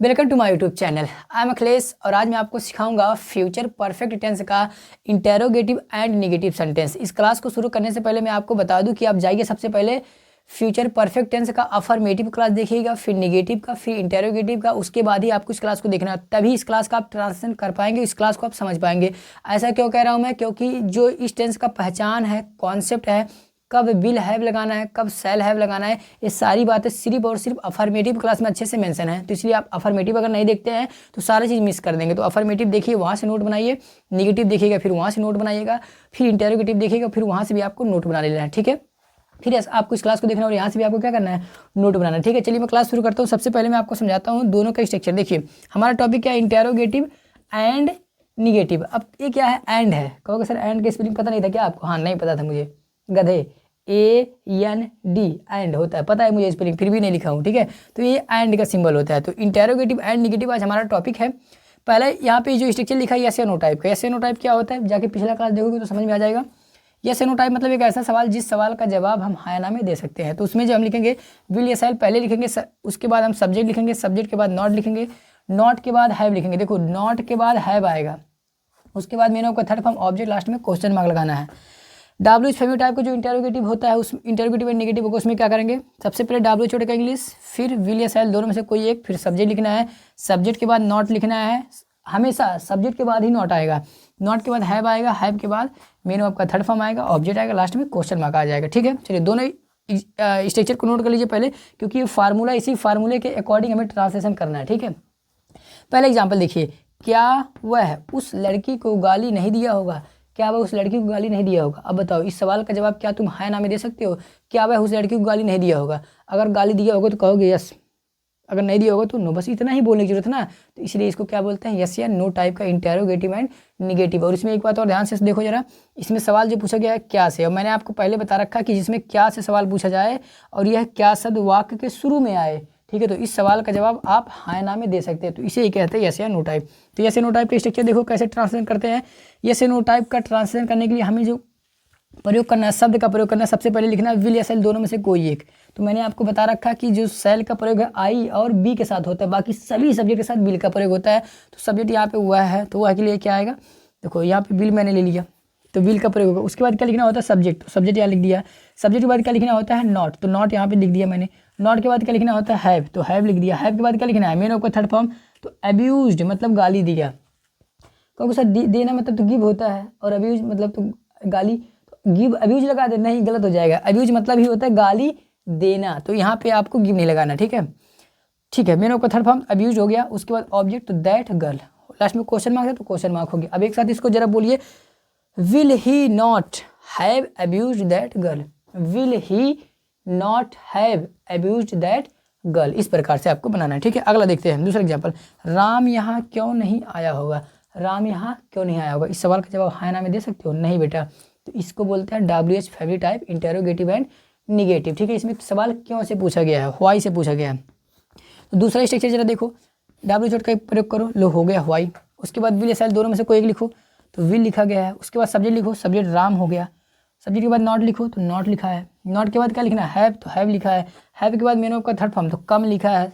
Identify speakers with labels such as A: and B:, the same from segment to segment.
A: Welcome to my YouTube channel. I am Akhilesh और आज मैं आपको सिखाऊंगा फ्यूचर परफेक्ट टेंस का इंटेरोगेटिव एंड नेगेटिव सेंटेंस। इस क्लास को शुरू करने से पहले मैं आपको बता दूं कि आप जाइए सबसे पहले फ्यूचर परफेक्ट टेंस का अफर्मेटिव क्लास देखिएगा, फिर नेगेटिव का, फिर इंटेरोगेटिव का, उसके बाद ही आपको इस क्लास को देखना है। तभी इस क्लास का आप ट्रांसलेशन कर पाएंगे, इस क्लास को आप समझ पाएंगे। ऐसा क्यों कह रहा हूँ मैं? क्योंकि जो इस टेंस का पहचान है, कॉन्सेप्ट है, कब विल हैव लगाना है, कब शैल हैव लगाना है, ये सारी बातें सिर्फ और सिर्फ अफर्मेटिव क्लास में अच्छे से मेंशन है। तो इसलिए आप अफर्मेटिव अगर नहीं देखते हैं तो सारी चीज़ मिस कर देंगे। तो अफर्मेटिव देखिए, वहाँ से नोट बनाइए, नेगेटिव देखिएगा, फिर वहाँ से नोट बनाइएगा, फिर इंटेरोगेटिव देखिएगा, फिर वहाँ से भी आपको नोट बना लेना है। ठीक है, फिर आपको इस क्लास को देखना और यहाँ से भी आपको क्या करना है, नोट बनाना है। ठीक है, चलिए मैं क्लास शुरू करता हूँ। सबसे पहले मैं आपको समझाता हूँ दोनों का स्ट्रक्चर। देखिए हमारा टॉपिक क्या है, इंटेरोगेटिव एंड निगेटिव। अब ये क्या है, एंड है। कहोगे सर एंड का स्पेलिंग पता नहीं था क्या आपको? हाँ, नहीं पता था मुझे, गधे। AND एंड होता है, पता है मुझे स्पेलिंग, फिर भी नहीं लिखा हूँ। ठीक है, तो ये एंड का सिंबल होता है। तो इंटेरोगेटिव एंड निगेटिव आज हमारा टॉपिक है। पहले यहाँ पे जो स्ट्रक्चर लिखा है यस या नो टाइप का। यस या नो टाइप क्या होता है, जाके पिछला क्लास देखोगे तो समझ में आ जाएगा। यस या नो टाइप मतलब एक ऐसा सवाल जिस सवाल का जवाब हम हाँ या ना में दे सकते हैं। तो उसमें जो हम लिखेंगे विल या शैल पहले लिखेंगे, उसके बाद हम सब्जेक्ट लिखेंगे, सब्जेक्ट के बाद नॉट लिखेंगे, नॉट के बाद हैव लिखेंगे। देखो नॉट के बाद हैव आएगा, उसके बाद मेन का थर्ड फॉर्म ऑब्जेक्ट, लास्ट में क्वेश्चन मार्क लगाना है। डब्ल्यू फैमिली टाइप का जो इंटेरोगेटिव होता है, उस इंटेरोगेटिव एंड नेगेटिव होगा, उसमें क्या करेंगे, सबसे पहले डब्ल्यू छोटे का इंग्लिश, फिर विल या शैल दोनों में से कोई एक, फिर सब्जेक्ट लिखना है, सब्जेक्ट के बाद नॉट लिखना है। हमेशा सब्जेक्ट के बाद ही नॉट आएगा, नॉट के बाद हैव आएगा, हैव के बाद मेन आपका थर्ड फॉर्म आएगा, ऑब्जेक्ट आएगा, लास्ट में क्वेश्चन मार्क आ जाएगा। ठीक है, चलिए दोनों स्ट्रक्चर को नोट कर लीजिए पहले, क्योंकि ये फार्मूला, इसी फार्मूले के अकॉर्डिंग हमें ट्रांसलेशन करना है। ठीक है, पहले एग्जाम्पल देखिए, क्या वह उस लड़की को गाली नहीं दिया होगा? क्या वह उस लड़की को गाली नहीं दिया होगा? अब बताओ इस सवाल का जवाब क्या तुम हाँ ना में दे सकते हो? क्या वह उस लड़की को गाली नहीं दिया होगा? अगर गाली दिया होगा तो कहोगे यस, अगर नहीं दिया होगा तो नो। बस इतना ही बोलने की जरूरत है ना। तो इसलिए इसको क्या बोलते हैं, यस या नो टाइप का इंटेरोगेटिव एंड निगेटिव। और इसमें एक बात और ध्यान से देखो जरा, इसमें सवाल जो पूछा गया है क्या से, और मैंने आपको पहले बता रखा कि जिसमें क्या से सवाल पूछा जाए और यह क्या शब्द वाक्य के शुरू में आए, ठीक है, तो इस सवाल का जवाब आप हाँ ना में दे सकते हैं। तो इसे ही कहते हैं यस या नो टाइप। तो यस या नो टाइप का स्ट्रक्चर देखो कैसे ट्रांसलेट करते हैं। यस या नो टाइप का ट्रांसलेट करने के लिए हमें जो प्रयोग करना है, शब्द का प्रयोग करना है, सबसे पहले लिखना है विल या शैल दोनों में से कोई एक। तो मैंने आपको बता रखा कि जो शैल का प्रयोग है आई और बी के साथ होता है, बाकी सभी सब्जेक्ट के साथ बिल का प्रयोग होता है। तो सब्जेक्ट यहाँ पे हुआ है, तो वह के लिए क्या आएगा, देखो यहाँ पे बिल मैंने ले लिया, तो बिल का प्रयोग होगा। उसके बाद क्या लिखना होता है, सब्जेक्ट, तो सब्जेक्ट यहाँ लिख दिया। सब्जेक्ट के बाद क्या लिखना होता है, नॉट, तो नॉट यहाँ पे लिख दिया मैंने। नॉट के बाद क्या लिखना होता है, हैव, तो हैव लिख दिया। हैव के बाद क्या लिखना है, मेन का थर्ड फॉर्म, तो अब्यूज्ड मतलब गाली दिया। क्योंकि सर देना मतलब तो गिव होता है, और अब्यूज मतलब तो गाली, तो गिव अब्यूज लगा दे, नहीं गलत हो जाएगा। अब्यूज मतलब ही होता है गाली देना, तो यहाँ पे आपको गिव नहीं लगाना। ठीक है, ठीक है, मेन का थर्ड फॉर्म अब्यूज हो गया। उसके बाद ऑब्जेक्ट, तो दैट गर्ल, लास्ट में क्वेश्चन मार्क है तो क्वेश्चन मार्क हो गया। अब एक साथ इसको जरा बोलिए, will he not have abused that girl, will he not have abused that girl. इस प्रकार से आपको बनाना है। ठीक है, अगला देखते हैं दूसरा एग्जांपल, राम यहाँ क्यों नहीं आया होगा? राम यहाँ क्यों नहीं आया होगा? इस सवाल का जवाब हाँ ना में दे सकते हो? नहीं बेटा, तो इसको बोलते हैं WH family type interrogative and negative. ठीक है, इसमें सवाल क्यों से पूछा गया है, व्हाई से पूछा गया है। तो दूसरा स्ट्रक्चर जरा देखो, WH का प्रयोग करो, लो हो गया व्हाई। उसके बाद विल या शैल दोनों में से कोई एक लिखो, तो विल लिखा गया है। उसके बाद सब्जेक्ट लिखो, सब्जेक्ट राम हो गया। सब्जेक्ट के बाद नॉट लिखो, तो नॉट लिखा है। नॉट के बाद क्या लिखना है, हैव, तो हैव लिखा है। हैव के बाद मेन का थर्ड फॉर्म, तो कम लिखा है,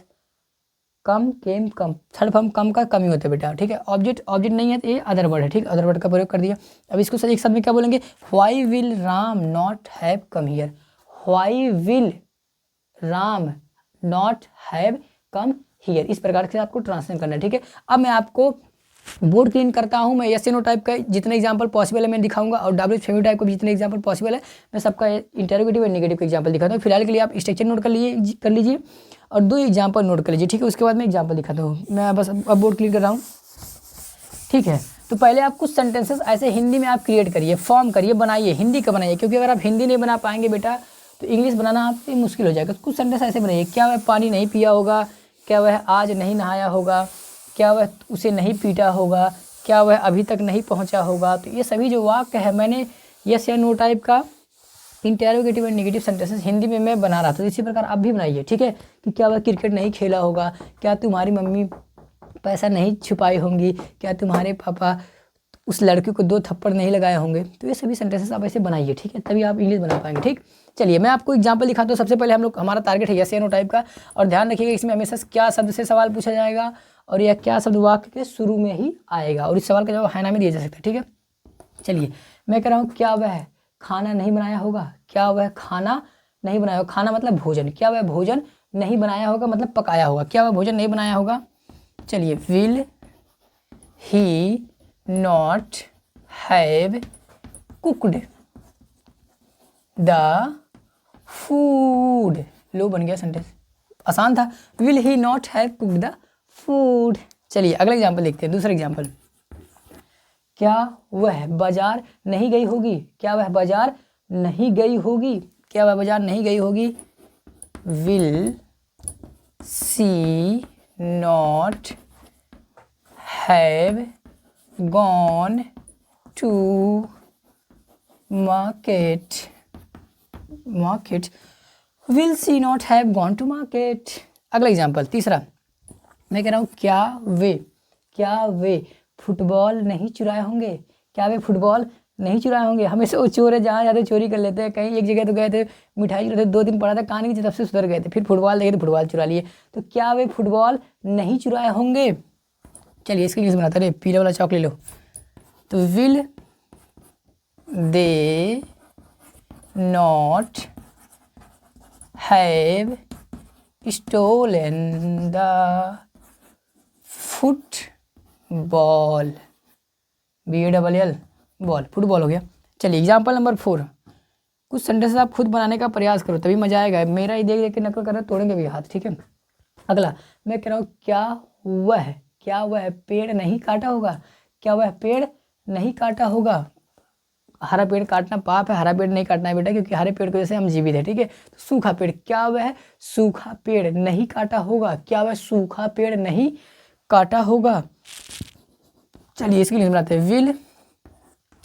A: कम, केम, कम, थर्ड फॉर्म कम का कम ही होता है बेटा। ठीक है, ऑब्जेक्ट, ऑब्जेक्ट नहीं है तो ये अदर वर्ड है। ठीक, अदर वर्ड का प्रयोग कर दिया। अब इसको एक शब्द में क्या बोलेंगे, why will Ram not have come here, why will Ram not have come here. इस प्रकार से आपको ट्रांसलेट करना है। ठीक है, अब मैं आपको बोर्ड क्लीन करता हूं। मैं यस नो टाइप का जितने एग्जांपल पॉसिबल है मैं दिखाऊंगा, और WH फैमिली टाइप को भी जितने एग्जांपल पॉसिबल है मैं सबका इंटेरोगेटिव और नेगेटिव का एग्जांपल दिखाता हूं। फिलहाल के लिए आप स्ट्रक्चर नोट कर लीजिए और 2 एग्जांपल नोट कर लीजिए। ठीक है, उसके बाद मैं एग्जांपल दिखाता हूँ। मैं बस अब बोर्ड क्लीन कर रहा हूँ। ठीक है, तो पहले आप कुछ सेंटेंसेस ऐसे हिंदी में आप क्रिएट करिए, फॉर्म करिए, बनाइए, हिंदी का बनाइए, क्योंकि अगर आप हिंदी नहीं बना पाएंगे बेटा तो इंग्लिश बनाना आपसे मुश्किल हो जाएगा। कुछ सेंटेंस ऐसे बनाइए, क्या वह पानी नहीं पिया होगा? क्या वह आज नहीं नहाया होगा? क्या वह उसे नहीं पीटा होगा? क्या वह अभी तक नहीं पहुंचा होगा? तो ये सभी जो वाक्य है मैंने यस या नो टाइप का interrogative and negative sentences Hindi में मैं बना रहा था। तो इसी प्रकार आप भी बनाइए। ठीक है, कि क्या वह क्रिकेट नहीं खेला होगा? क्या तुम्हारी मम्मी पैसा नहीं छुपाई होंगी? क्या तुम्हारे पापा उस लड़की को 2 थप्पड़ नहीं लगाए होंगे। तो ये सभी सेंटेंसेस आप ऐसे बनाइए, ठीक है, तभी आप इंग्लिश बना पाएंगे। ठीक, चलिए मैं आपको एग्जांपल दिखाता हूँ। सबसे पहले हम लोग, हमारा टारगेट है यस या नो टाइप का, और ध्यान रखिएगा इसमें हमेशा क्या शब्द से सवाल पूछा जाएगा और यह क्या शब्द वाक्य के शुरू में ही आएगा, और इस सवाल का जवाब है ना में दिया जा सकता है। ठीक है, चलिए मैं कह रहा हूँ क्या वह खाना नहीं बनाया होगा, क्या वह खाना नहीं बनाया होगा, खाना मतलब भोजन, क्या वह भोजन नहीं बनाया होगा मतलब पकाया होगा, क्या वह भोजन नहीं बनाया होगा। चलिए, will he not have cooked the food. लो, बन गया सेंटेंस, आसान था। Will he not have cooked the food. चलिए अगला एग्जाम्पल देखते हैं, दूसरा एग्जाम्पल। क्या वह बाजार नहीं गई होगी, क्या वह बाजार नहीं गई होगी, क्या वह बाजार नहीं गई होगी। Will she not have gone to market, will she not have gone to market. अगला एग्जाम्पल, तीसरा, मैं कह रहा हूँ क्या वे फुटबॉल नहीं चुराए होंगे, क्या वे फुटबॉल नहीं चुराए होंगे। हमेशा वो चोर है, जहाँ जाते चोरी कर लेते हैं। कहीं एक जगह तो गए थे, मिठाई चुराते, 2 दिन पड़ा था, कान की तब से सुधर गए थे, फिर फुटबॉल देखे तो फुटबॉल चुरा लिए। तो क्या वे फुटबॉल नहीं चुराए होंगे। चलिए इसके लिए बनाते रहे, पीला वाला चौक ले लो। तो will they not have stolen the football, BALL ball, football हो गया। चलिए एग्जाम्पल नंबर 4, कुछ सेंटेंसेस आप खुद बनाने का प्रयास करो तभी मजा आएगा। मेरा ही देख देख के नकल कर रहे तोड़ेंगे भी हाथ। ठीक है, अगला मैं कह रहा हूँ क्या वह पेड़ नहीं काटा होगा, क्या वह पेड़ नहीं काटा होगा। हरा पेड़ काटना पाप है, हरा पेड़ नहीं काटना है बेटा, क्योंकि हरे पेड़ की वजह से हम जीवित है। ठीक है, तो सूखा पेड़, क्या वह सूखा पेड़ नहीं काटा होगा, क्या वह सूखा पेड़ नहीं काटा होगा। चलिए इसके लिए बनाते हैं, will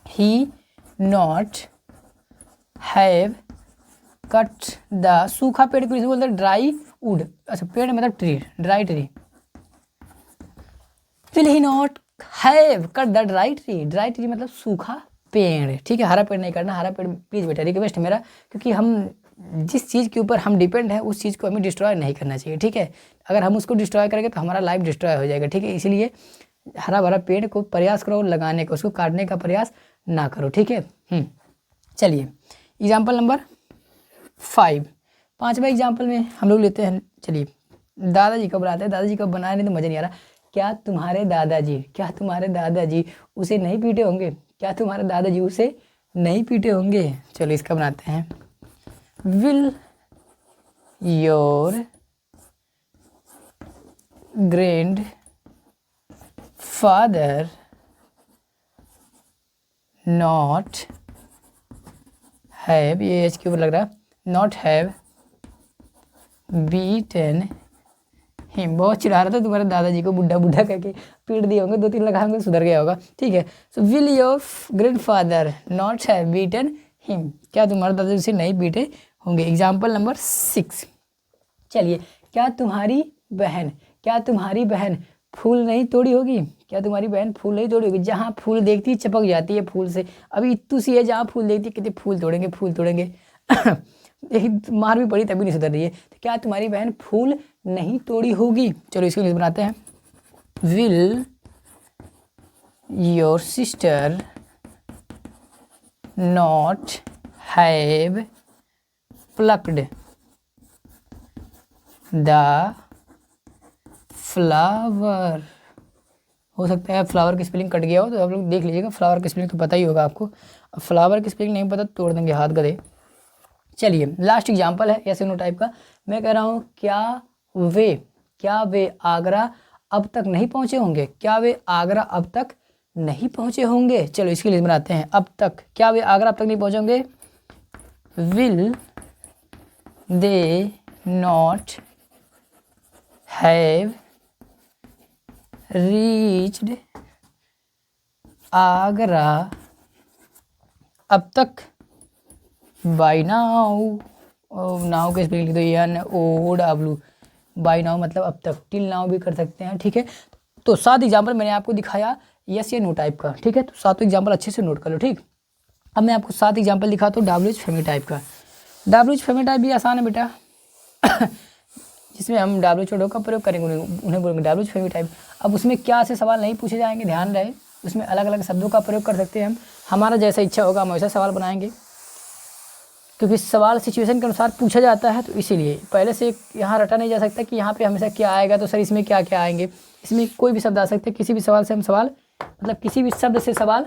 A: he not have cut the, सूखा पेड़ को बोलते हैं ड्राई वुड। अच्छा, पेड़ मतलब tree, dry tree. Will he not have cut the dry tree मतलब सूखा पेड़। ठीक है, हरा पेड़ नहीं करना, हरा पेड़ प्लीज बेटा, रिक्वेस्ट है मेरा, क्योंकि हम जिस चीज़ के ऊपर हम डिपेंड है उस चीज़ को हमें डिस्ट्रॉय नहीं करना चाहिए। ठीक है, अगर हम उसको डिस्ट्रॉय करेंगे तो हमारा लाइफ डिस्ट्रॉय हो जाएगा। ठीक है, इसलिए हरा भरा पेड़ को प्रयास करो लगाने का, उसको काटने का प्रयास ना करो। ठीक है, चलिए एग्जाम्पल नंबर 5, 5वां एग्जाम्पल में हम लोग लेते हैं। चलिए, दादाजी कब बनाते हैं, दादाजी कब बनाए नहीं तो मज़ा नहीं आ रहा। क्या तुम्हारे दादाजी उसे नहीं पीटे होंगे, क्या तुम्हारे दादाजी उसे नहीं पीटे होंगे। चलो इसका बनाते हैं, will your grand father not have, ये एच के ऊपर लग रहा है, नॉट हैव बीटन हिम। बहुत चिढ़ा रहा था तुम्हारे दादाजी को, बुढ़ा करके पीट दिए होंगे, 2-3 लगाएंगे सुधर गया होगा। ठीक है, so will your grandfather not have beaten him, क्या तुम्हारे दादाजी उसे नहीं पीटे होंगे। एग्जाम्पल नंबर 6, चलिए, क्या तुम्हारी बहन फूल नहीं तोड़ी होगी, क्या तुम्हारी बहन फूल नहीं तोड़ी होगी। जहाँ फूल देखती है चिपक जाती है फूल से। अभी इतू सी है, जहाँ फूल देखती है कहती फूल तोड़ेंगे यही मार भी पड़ी तभी नहीं सुधर रही है। तो क्या तुम्हारी बहन फूल नहीं तोड़ी होगी। चलो इसको इंग्लिश बनाते हैं, will your sister not have plucked the flower. हो सकता है फ्लावर की स्पेलिंग कट गया हो तो आप लोग देख लीजिएगा, फ्लावर की स्पेलिंग तो पता ही होगा आपको। अब फ्लावर की स्पेलिंग नहीं पता तोड़ देंगे हाथ गधे। चलिए लास्ट एग्जाम्पल है यस नो टाइप का। मैं कह रहा हूँ क्या वे आगरा अब तक नहीं पहुँचे होंगे, क्या वे आगरा अब तक नहीं पहुँचे होंगे। चलो इसके लिए बनाते हैं, अब तक, क्या वे आगरा अब तक नहीं पहुँचे होंगे। Will they not have reached Agra अब तक बाई नाउ। नाउ के स्पेलिंग लिख दो, NOW। बाई नाउ मतलब अब तक, टिल नाउ भी कर सकते हैं। ठीक है, तो 7 एग्जाम्पल मैंने आपको दिखाया यस या नो टाइप का, ठीक है। तो 7 एग्जाम्पल अच्छे से नोट कर लो, ठीक। अब मैं आपको 7 एग्जाम्पल दिखाता हूँ WH फैमिली टाइप का। WH फैमिली टाइप भी आसान है बेटा जिसमें हम WH का प्रयोग करेंगे, उन्हें बोलेंगे WH फैमिली टाइप। अब उसमें क्या से सवाल नहीं पूछे जाएंगे, ध्यान रहे, उसमें अलग अलग शब्दों का प्रयोग कर सकते हैं हम, हमारा जैसा इच्छा होगा हम वैसा सवाल बनाएंगे, क्योंकि सवाल सिचुएशन के अनुसार पूछा जाता है। तो इसीलिए पहले से यहाँ रटा नहीं जा सकता कि यहाँ पे हमेशा क्या आएगा, तो सर इसमें क्या क्या आएंगे। इसमें कोई भी शब्द आ सकते हैं, किसी भी सवाल से हम सवाल मतलब किसी भी शब्द से सवाल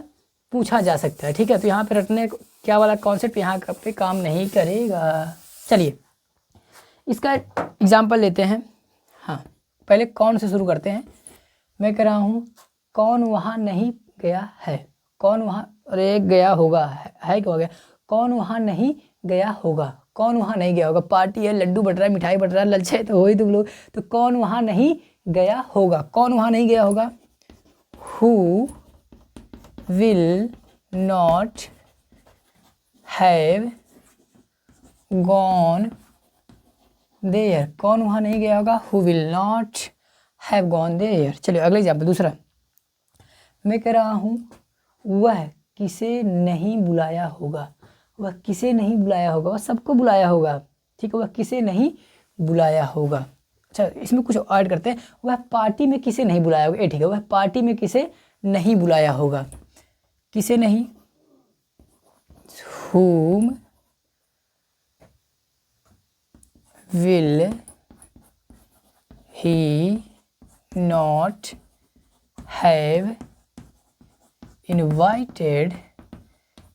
A: पूछा जा सकता है, ठीक है। तो यहाँ पे रटने क्या वाला कॉन्सेप्ट यहाँ पे काम नहीं करेगा। चलिए इसका एग्जाम्पल लेते हैं। हाँ, पहले कौन से शुरू करते हैं। मैं कह रहा हूँ कौन वहाँ नहीं गया है, कौन वहाँ, अरे गया होगा, है क्या हो गया, कौन वहाँ नहीं गया होगा, कौन वहाँ नहीं गया होगा। पार्टी है, लड्डू बट रहा है, मिठाई बट रहा है, ललचे तो हो ही तुम लोग। तो कौन वहाँ नहीं गया होगा, कौन वहाँ नहीं गया होगा। Who will not have gone there, कौन वहाँ नहीं गया होगा। Who will not have gone there। चलिए अगले एग्जाम्पल दूसरा। मैं कह रहा हूँ वह किसे नहीं बुलाया होगा, वह किसे नहीं बुलाया होगा, वह सबको बुलाया होगा, ठीक है। वह किसे नहीं बुलाया होगा। अच्छा इसमें कुछ ऐड करते हैं, वह पार्टी में किसे नहीं बुलाया होगा, ठीक है। वह पार्टी में किसे नहीं बुलाया होगा, किसे नहीं, whom will he not have invited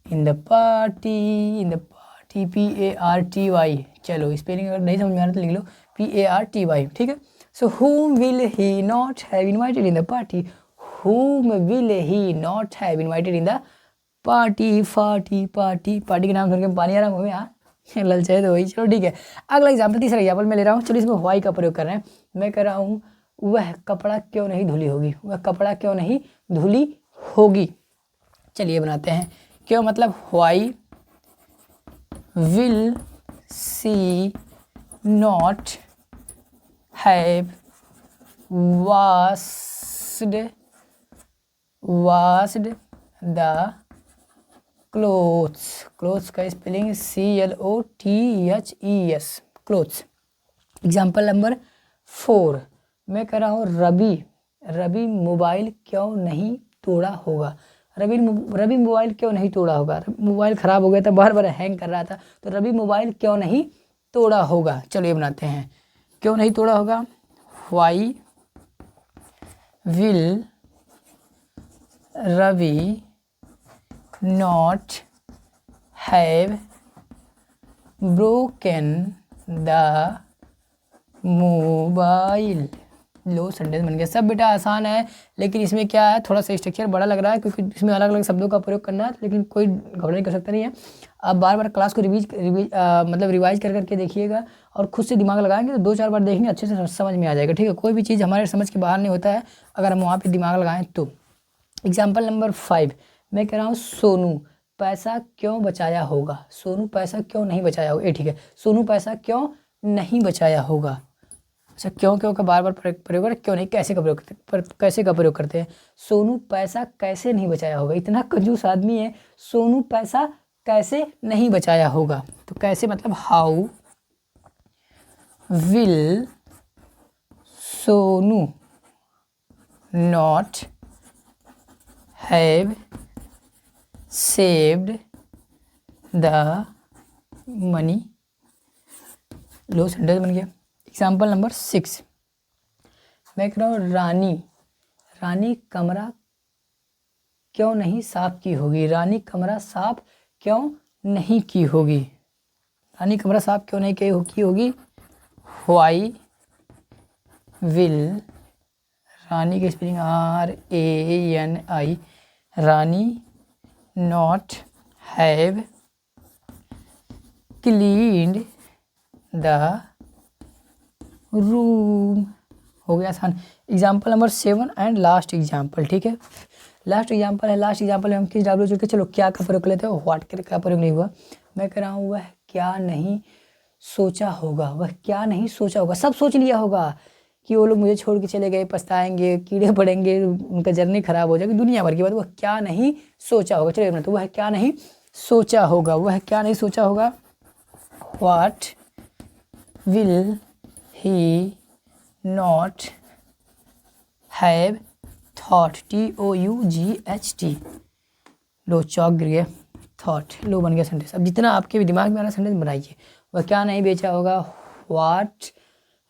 A: in the party, in the party, PARTY। चलो स्पेलिंग अगर नहीं समझ में आ रहा तो लिख लो PARTY, ठीक है। सो whom will he not have invited in the party, whom will he not have invited in the party, party के नाम सुन के पानी आ रहा मुँह में, हाँ ललचाए तो वही। चलो ठीक है, अगला एग्जाम्पल, तीसरा एग्जाम्पल मैं ले रहा हूँ। चलो इसमें वाई का प्रयोग कर रहे हैं। मैं कह रहा हूँ वह कपड़ा क्यों नहीं धुली होगी, वह कपड़ा क्यों नहीं धुली होगी। चलिए बनाते हैं, क्यों मतलब why will she not have washed the clothes, clothes का spelling CLOTHES, clothes। Example number 4। मैं कह रहा हूँ रवि मोबाइल क्यों नहीं तोड़ा होगा, रवि मोबाइल क्यों नहीं तोड़ा होगा। मोबाइल ख़राब हो गया था, बार बार हैंग कर रहा था, तो रवि मोबाइल क्यों नहीं तोड़ा होगा। चलो ये बनाते हैं, क्यों नहीं तोड़ा होगा। Why will Ravi not have broken the mobile. लो सेंटेंस बन गया। सब बेटा आसान है, लेकिन इसमें क्या है, थोड़ा सा स्ट्रक्चर बड़ा लग रहा है, क्योंकि इसमें अलग अलग शब्दों का प्रयोग करना है, लेकिन कोई घबराई कर सकता नहीं है। आप बार बार क्लास को रिवाइज कर करके देखिएगा, और खुद से दिमाग लगाएंगे तो 2-4 बार देखेंगे, अच्छे से समझ में आ जाएगा, ठीक है। कोई भी चीज़ हमारे समझ के बाहर नहीं होता है अगर हम वहाँ पर दिमाग लगाएं तो। Example number 5। मैं कह रहा हूँ सोनू पैसा क्यों बचाया होगा, सोनू पैसा क्यों नहीं बचाया होगा, ठीक है। सोनू पैसा क्यों नहीं बचाया होगा। अच्छा क्यों का बार बार प्रयोग कर, क्यों नहीं कैसे का प्रयोग करते, कैसे का प्रयोग करते हैं। सोनू पैसा कैसे नहीं बचाया होगा, इतना कंजूस आदमी है, सोनू पैसा कैसे नहीं बचाया होगा। तो कैसे मतलब how will Sonu not have saved the money. Low sentence बन गया। Example number 6। मैं कह रहा हूँ रानी कमरा क्यों नहीं साफ की होगी, रानी कमरा साफ क्यों नहीं की होगी, रानी कमरा साफ क्यों नहीं की होगी। वाई विल, रानी की spelling RANI, Rani not have cleaned the room. हो गया आसान। Example number 7 and last example, ठीक है। लास्ट एग्जाम्पल है, लास्ट एग्जाम्पल में हम किस W के, चलो क्या का प्रयोग लेते हैं, व्हाट का प्रयोग नहीं हुआ। मैं कह रहा हूँ वह क्या नहीं सोचा होगा, वह क्या नहीं सोचा होगा, सब सोच लिया होगा, कि वो लोग मुझे छोड़ के चले गए, पछताएंगे, कीड़े पड़ेंगे, उनका जर्नी खराब हो जाएगी, दुनिया भर की बात। वह क्या नहीं सोचा होगा, चलिए एक मिनट, वह क्या नहीं सोचा होगा, वह क्या नहीं सोचा होगा। What will he not have thought, TOUGHT, लो चौक गिर गया, थॉट, लो बन गया सेंटेंस। अब जितना आपके भी दिमाग में आ रहा सेंटेंस बनाइए। वह क्या नहीं बेचा होगा, what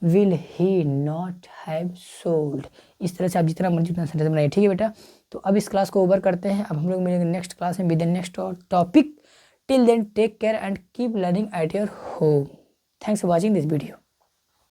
A: will he not have sold. इस तरह से आप जितना मर्जी उतना सेंटेंस बनाइए, ठीक है बेटा। तो अब इस क्लास को ओवर करते हैं, अब हम लोग मिलेंगे नेक्स्ट क्लास में with the next topic. Till then take care and keep learning at your home. Thanks for watching this video.